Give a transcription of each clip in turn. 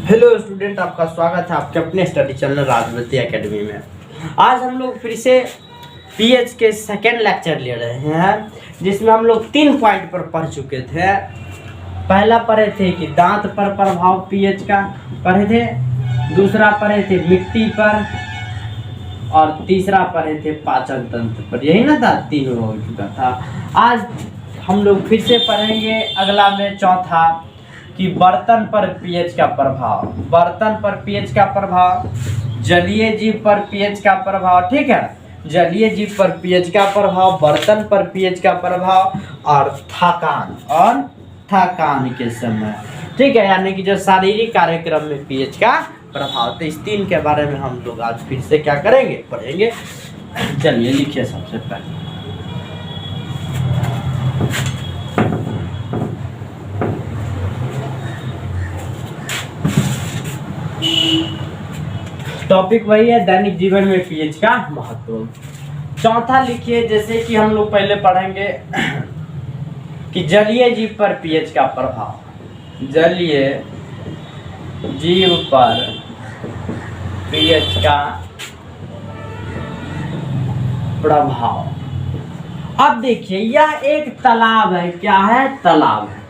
Hello student, आपका स्वागत है आपके अपने स्टडी चैनल राजवती एकेडमी में। आज हम लोग फिर से पीएच के सेकेंड लेक्चर ले रहे हैं, जिसमें हम लोग 3 पॉइंट पर पढ़ चुके थे। पहला पढ़े थे कि दांत पर प्रभाव पीएच का पढ़े थे, दूसरा पढ़े थे मिट्टी पर, और तीसरा पढ़े थे पाचन तंत्र पर। यही ना था, 3 हो चुका था। आज हम लोग फिर से पढ़ेंगे अगला में चौथा कि बर्तन पर पीएच का प्रभाव, बर्तन पर पीएच का प्रभाव, जलीय जीव पर पीएच का प्रभाव। ठीक है, जलीय जीव पर पीएच का प्रभाव, बर्तन पर पीएच का प्रभाव, और थकान के समय। ठीक है, यानी कि जो शारीरिक कार्यक्रम में पीएच का प्रभाव। तो इस 3 के बारे में हम लोग आज फिर से क्या करेंगे, पढ़ेंगे। चलिए लिखिए सबसे पहले। टॉपिक वही है, दैनिक जीवन में पीएच का महत्व। चौथा लिखिए, जैसे कि हम लोग पहले पढ़ेंगे कि जलीय जीव पर पीएच का प्रभाव, जलीय जीव पर पीएच का प्रभाव। अब देखिए, यह एक तालाब है। क्या है? तालाब है।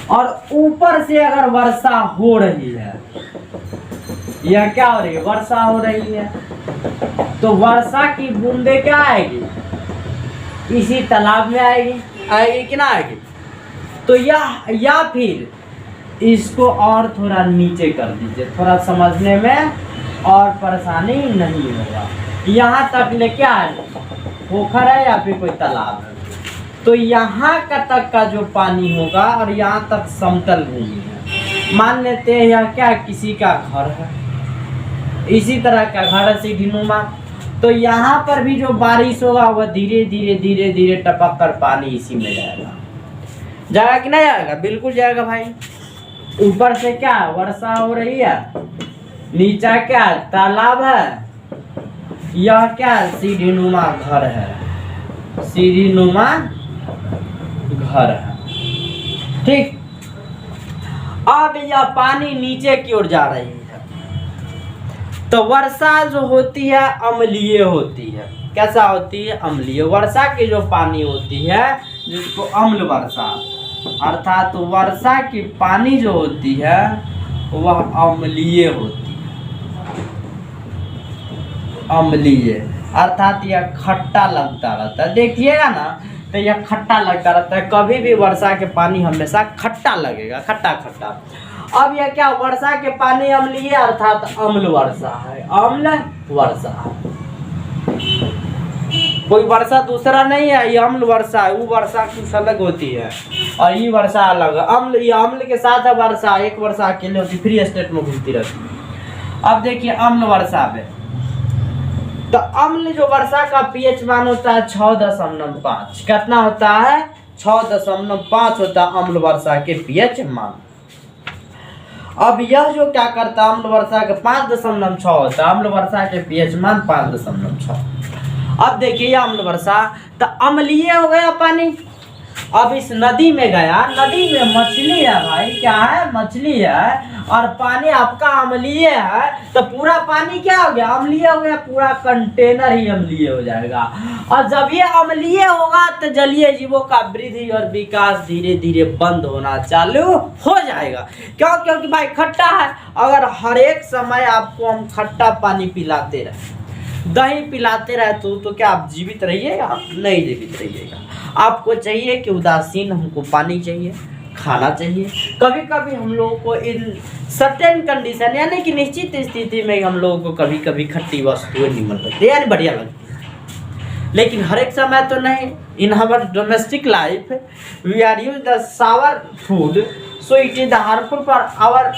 और ऊपर से अगर वर्षा हो रही है, यह क्या हो रही है? वर्षा हो रही है। तो वर्षा की बूंदें क्या आएगी? इसी तालाब में आएगी कि ना आएगी? तो या फिर इसको और थोड़ा नीचे कर दीजिए, थोड़ा समझने में और परेशानी नहीं होगा। यहाँ तक ले क्या है? पोखर है या फिर कोई तालाब है। तो यहाँ का तक का जो पानी होगा और यहाँ तक समतल भूमि है। मान लेते हैं यह क्या, किसी का घर है, इसी तरह का घर है सीढ़ीनुमा। तो यहाँ पर भी जो बारिश होगा वह धीरे धीरे टपक कर पानी इसी में जाएगा कि नहीं जाएगा? बिल्कुल जाएगा भाई। ऊपर से क्या वर्षा हो रही है, नीचा क्या तालाब है, यह क्या सीढ़ीनुमा घर है, सीढ़ीनुमा घर है। ठीक, अब यह पानी नीचे की ओर जा रही है। तो वर्षा जो होती है अम्लीय होती है। कैसा होती है? अम्लीय। वर्षा की जो पानी होती है जिसको अम्ल वर्षा, अर्थात वर्षा की पानी जो होती है वह अम्लीय होती है। अम्लीय अर्थात यह खट्टा लगता रहता है। देखिएगा ना, तो यह खट्टा लगता रहता है। कभी भी वर्षा के पानी हमेशा खट्टा लगेगा, खट्टा खट्टा। अब यह क्या, वर्षा के पानी अम्लीय अर्थात अम्ल वर्षा है, अम्ल वर्षा। कोई वर्षा दूसरा नहीं है, ये अम्ल वर्षा है। वो वर्षा कुछ अलग होती है और ये वर्षा अलग है। अम्ल, ये अम्ल के साथ है वर्षा, एक वर्षा अकेले होती, फ्री स्टेट में घूमती रहती है। अब देखिए अम्ल वर्षा में, तो अम्ल जो वर्षा का पीएच मान होता है 6.5। कितना होता है? 6.5 होता है अम्ल वर्षा के पीएच मान। अब यह जो क्या करता है, अम्ल वर्षा के 5.6 होता है, अम्ल वर्षा के पीएच मान 5.6। अब देखिए यह अम्ल वर्षा, तो अम्लीय हो गया पानी। अब इस नदी में गया, नदी में मछली है भाई, क्या है? मछली है, और पानी आपका अम्लीय है। तो पूरा पानी क्या हो गया? अम्लीय हो गया। पूरा कंटेनर ही अम्लीय हो जाएगा। और जब ये अम्लीय होगा तो जलीय जीवों का वृद्धि और विकास धीरे धीरे बंद होना चालू हो जाएगा। क्यों? क्योंकि भाई खट्टा है। अगर हर एक समय आपको हम खट्टा पानी पिलाते रहे, दही पिलाते रहे, तो क्या आप जीवित रहिएगा? नहीं जीवित रहिएगा। आपको चाहिए कि उदासीन, हमको पानी चाहिए, खाना चाहिए। कभी कभी हम लोगों को इन सर्टेन कंडीशन, यानी कि निश्चित स्थिति में हम लोगों को कभी कभी खट्टी वस्तुएं नहीं मिल सकती, यानी बढ़िया लगती है, लेकिन हर एक समय तो नहीं। In our domestic life we are use the sour food, so it is the harmful for our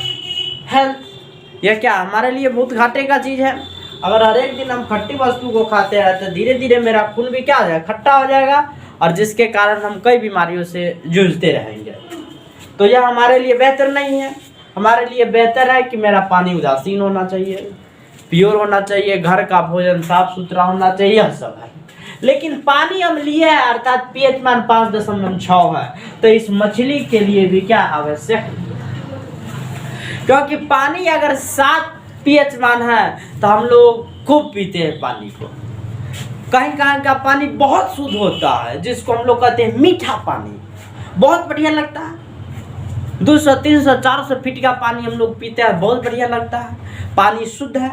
health. यह क्या हमारे लिए बहुत घाटे का चीज़ है। अगर हर एक दिन हम खट्टी वस्तु को खाते हैं तो धीरे धीरे मेरा खून भी क्या हो जाएगा? खट्टा हो जाएगा, और जिसके कारण हम कई बीमारियों से जूझते रहेंगे। तो यह हमारे लिए बेहतर नहीं है। हमारे लिए बेहतर है कि मेरा पानी उदासीन होना चाहिए, प्योर होना चाहिए, घर का भोजन साफ सुथरा होना चाहिए, यह सब है। लेकिन पानी अम्लीय है अर्थात पीएच मान 5.6 है, तो इस मछली के लिए भी क्या आवश्यक है, क्योंकि पानी अगर 7 पीएच मान है तो हम लोग खूब पीते हैं पानी को। कहीं कहीं का पानी बहुत शुद्ध होता है जिसको हम लोग कहते हैं मीठा पानी, बहुत बढ़िया लगता है। 200, 300, 400 फीट का पानी हम लोग पीते हैं, बहुत बढ़िया लगता है, पानी शुद्ध है।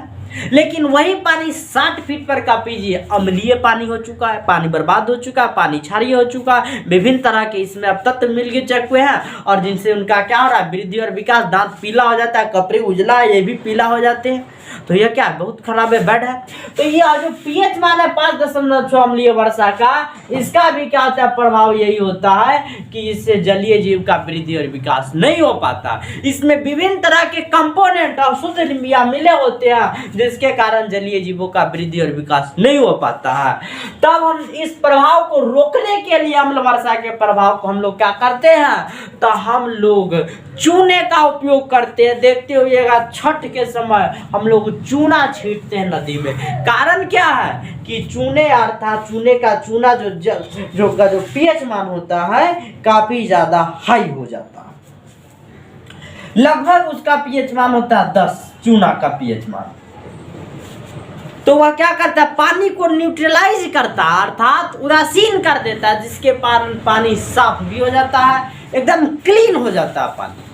लेकिन वही पानी 60 फीट पर का पीजिए, अम्लीय पानी हो चुका है, पानी बर्बाद हो चुका है, पानी क्षारीय हो चुका है, विभिन्न तरह के इसमें अब तत्व मिल चुके हैं और जिनसे उनका क्या हो रहा है, वृद्धि और विकास, दांत पीला हो जाता है, कपड़े उजला ये भी पीला हो जाते हैं। तो यह क्या बहुत खराब है, बैड है। तो ये जो पीएच मान है 5.6 अम्लीय वर्षा का, इसका भी क्या होता है, प्रभाव यही होता है कि इससे जलीय जीव का वृद्धि और विकास नहीं हो पाता। इसमें विभिन्न तरह के कंपोनेंट और शुद्ध मिले होते हैं जिसके कारण जलीय जीवों का वृद्धि और विकास नहीं हो पाता है। तब हम इस प्रभाव को रोकने के लिए, अम्ल वर्षा के प्रभाव को हम लोग क्या करते हैं, तो हम लोग चूने का उपयोग करते हैं। देखते होइएगा छठ के समय हम लोग चूना छींटते हैं नदी में। कारण क्या है कि चूने अर्थात चूने का चूना जो पीएच मान होता है काफी ज्यादा हाई हो जाता है, लगभग उसका पीएच मान होता है 10, चूना का पीएच मान। तो वह क्या करता है, पानी को न्यूट्रलाइज करता है अर्थात उदासीन कर देता है, जिसके कारण पानी साफ भी हो जाता है, एकदम क्लीन हो जाता है पानी।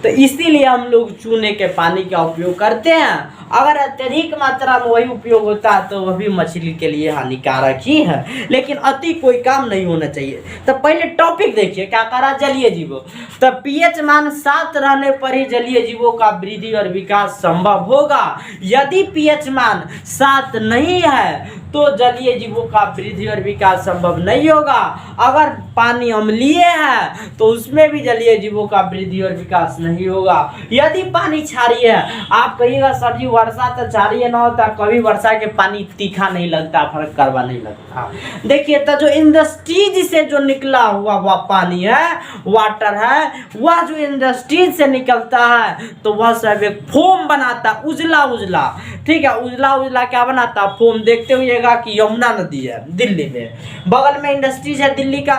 तो इसीलिए हम लोग चूने के पानी का उपयोग करते हैं। अगर अत्यधिक मात्रा में वही उपयोग होता है तो वह भी मछली के लिए हानिकारक ही है, लेकिन अति कोई काम नहीं होना चाहिए। तो पहले टॉपिक देखिए क्या करा, जलीय जीवों। तो पीएच मान 7 रहने पर ही जलीय जीवों का वृद्धि और विकास संभव होगा। यदि पीएच मान 7 नहीं है तो जलीय जीवों का वृद्धि और विकास संभव नहीं होगा। अगर पानी अम्लीय है तो उसमें भी जलीय जीवों का वृद्धि और विकास नहीं होगा। यदि पानी क्षारीय है, आप कहिएगा सर जी वर्षा तो क्षारीय ना होता, कभी वर्षा के पानी तीखा नहीं लगता, फर्क करवा नहीं लगता। देखिए तो जो इंडस्ट्रीज से जो निकला हुआ वह पानी है, वाटर है, वह जो इंडस्ट्रीज से निकलता है तो वह सब एक फोम बनाता, उजला उजला, ठीक है, उजला उजला क्या बनाता, फोम। देखते हुएगा कि यमुना नदी है दिल्ली में, बगल में इंडस्ट्रीज है दिल्ली का,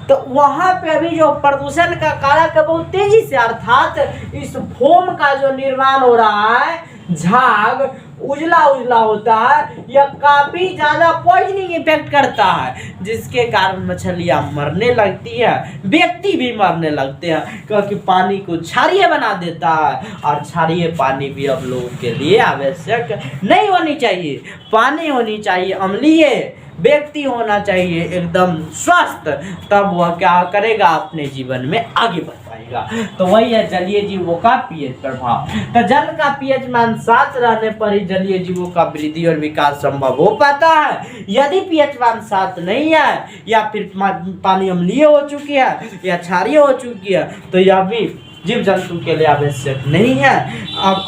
तो वहां पे अभी जो प्रदूषण का कारक है बहुत तेजी से, अर्थात इस फोम का जो निर्माण हो रहा है, झाग उजला उजला होता है, यह काफी ज्यादा पॉइजनिंग इफेक्ट करता है, जिसके कारण मछलियां मरने लगती है, व्यक्ति भी मरने लगते हैं, क्योंकि पानी को क्षारीय बना देता है। और क्षारीय पानी भी अब लोगों के लिए आवश्यक नहीं होनी चाहिए। पानी होनी चाहिए अम्लीय, व्यक्ति होना चाहिए एकदम स्वस्थ, तब वह क्या करेगा, अपने जीवन में आगे बढ़ पाएगा। तो वही है जलीय जीवों का पीएच प्रभाव। तो जल का पीएच मान 7 रहने पर ही जलीय जीवों का वृद्धि और विकास संभव हो पाता है। यदि पीएच मान 7 नहीं है या फिर पानी अम्लीय हो चुकी है या क्षारीय हो चुकी है तो यह भी जीव जंतु के लिए आवश्यक नहीं है। अब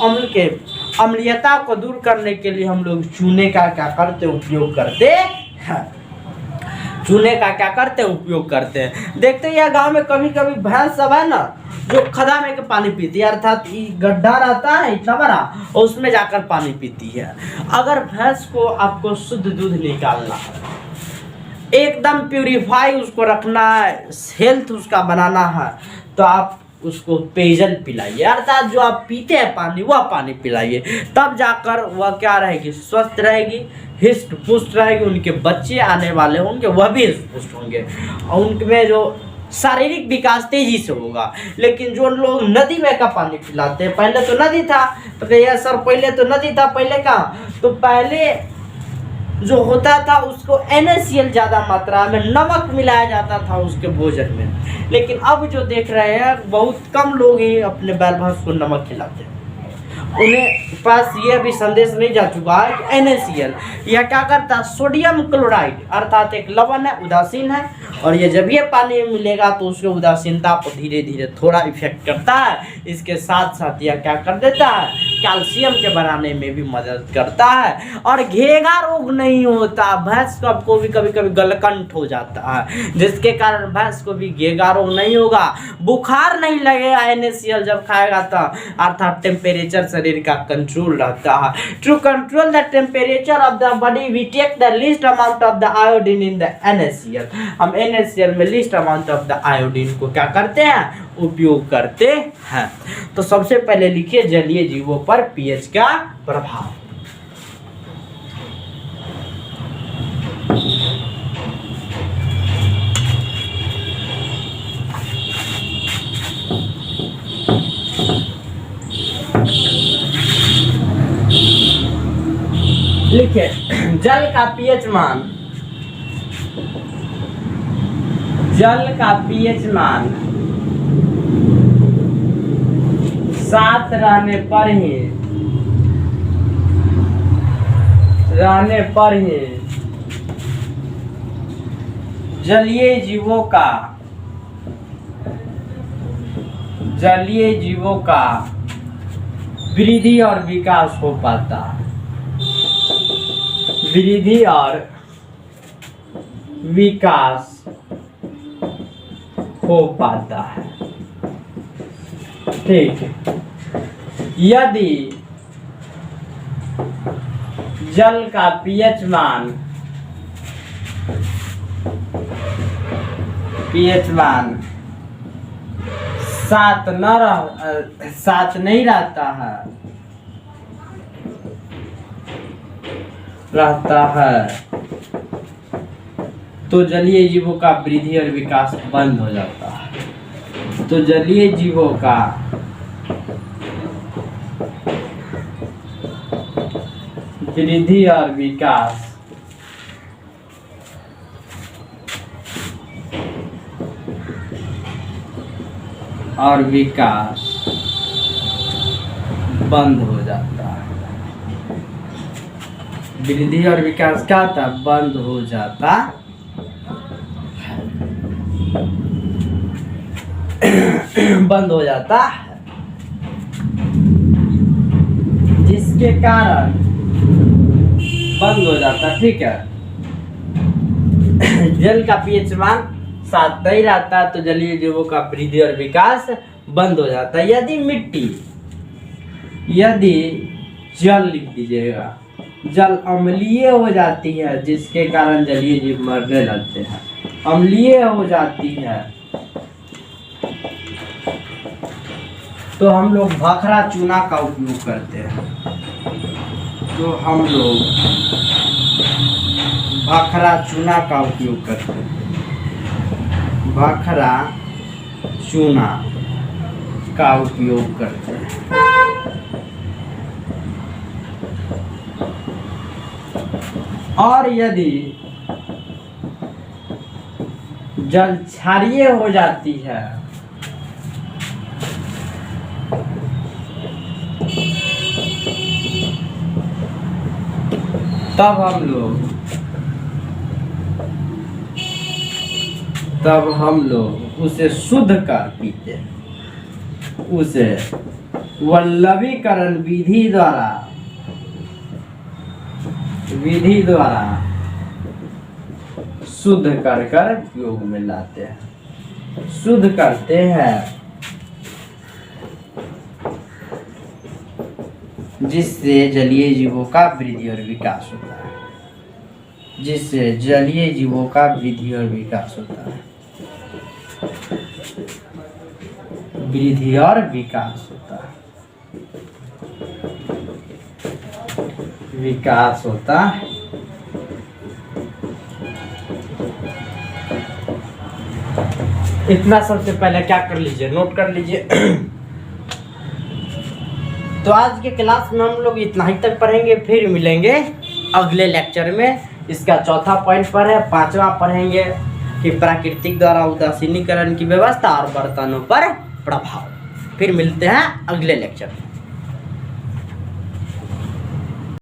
अम्लीयता को दूर करने के लिए हम लोग चूने का क्या करते, उपयोग करते हैं, चूने का क्या करते हैं, उपयोग करते हैं। देखते हैं गांव में कभी कभी भैंस सब है ना जो खदा में के पानी पीती है, अर्थात गड्ढा रहता है इतना बड़ा और उसमें जाकर पानी पीती है। अगर भैंस को आपको शुद्ध दूध निकालना है, एकदम प्यूरिफाई उसको रखना है, हेल्थ उसका बनाना है, तो आप उसको पेयजल पिलाइए, अर्थात जो आप पीते हैं पानी वह पानी पिलाइए, तब जाकर वह क्या रहेगी, स्वस्थ रहेगी, हिस्ट पुष्ट रहेगी। उनके बच्चे आने वाले होंगे वह भी हिस्ट पुष्ट होंगे और उनमें जो शारीरिक विकास तेजी से होगा। लेकिन जो लोग नदी में का पानी पिलाते हैं, पहले तो नदी था, तो कहिए सर पहले तो नदी था, पहले कहाँ, तो पहले जो होता था उसको NaCl ज़्यादा मात्रा में नमक मिलाया जाता था उसके भोजन में। लेकिन अब जो देख रहे हैं बहुत कम लोग ही अपने बैल भैंस को नमक खिलाते हैं। उन्हें पास ये भी संदेश नहीं जा चुका है कि NaCl यह क्या करता है, सोडियम क्लोराइड अर्थात एक लवण है, उदासीन है, और ये जब ये पानी में मिलेगा तो उसके उदासीनता को धीरे धीरे थोड़ा इफेक्ट करता है। इसके साथ साथ यह क्या कर देता है, कैल्शियम के बनाने में भी मदद करता है और घेगा रोग नहीं होता। भैंस को भी कभी कभी गलकंठ हो जाता है, जिसके कारण भैंस को भी घेगा रोग नहीं होगा। बुखार नहीं लगेगा NaCl जब खाएगा तो, अर्थात टेम्परेचर शरीर का कंट्रोल रहता है। To control the temperature of the body we take the least amount of the iodine in the NaCl। हम NaCl में least amount of the iodine को क्या करते हैं, उपयोग करते हैं। तो सबसे पहले लिखिए जलीय जीवों पर पीएच का प्रभाव। लिखे जल का पीएच मान, जल का पीएच मान 7 रहने पर ही जलीय जीवों का वृद्धि और विकास हो पाता है। वृद्धि और विकास हो पाता है। ठीक है। यदि जल का पीएच मान 7 नहीं रहता है तो जलीय जीवों का वृद्धि और विकास बंद हो जाता है। तो जलीय जीवों का वृद्धि और विकास बंद हो जाता है। वृद्धि और विकास क्या होता है, बंद हो जाता बंद हो जाता है, जिसके कारण बंद हो जाता। ठीक है। जल का पीएच मान 7 नहीं रहता तो जलीय जीवों का वृद्धि और विकास बंद हो जाता है। यदि जल लिख दीजिएगा, जल अम्लीय हो जाती है जिसके कारण जलीय जीव मरने लगते हैं। अम्लीय हो जाती है तो हम लोग भाखड़ा चूना का उपयोग करते हैं। तो हम लोग भाखड़ा चूना का उपयोग करते हैं। भाखड़ा चूना का उपयोग करते हैं। और यदि जल क्षारीय हो जाती है तब हम लोग उसे शुद्ध कर पीते हैं। उसे वल्लभीकरण विधि द्वारा शुद्ध कर उपयोग में लाते हैं, शुद्ध करते हैं, जिससे जलीय जीवों का वृद्धि और विकास होता है। जिससे जलीय जीवों का वृद्धि और विकास होता है। वृद्धि और विकास होता है। विकास होता है। इतना सबसे पहले क्या कर लीजिए, नोट कर लीजिए। तो आज के क्लास में हम लोग इतना ही तक पढ़ेंगे, फिर मिलेंगे अगले लेक्चर में। इसका चौथा पॉइंट पर है, 5वां पढ़ेंगे कि प्राकृतिक द्वारा उदासीनीकरण की व्यवस्था और बर्तनों पर प्रभाव। फिर मिलते हैं अगले लेक्चर में।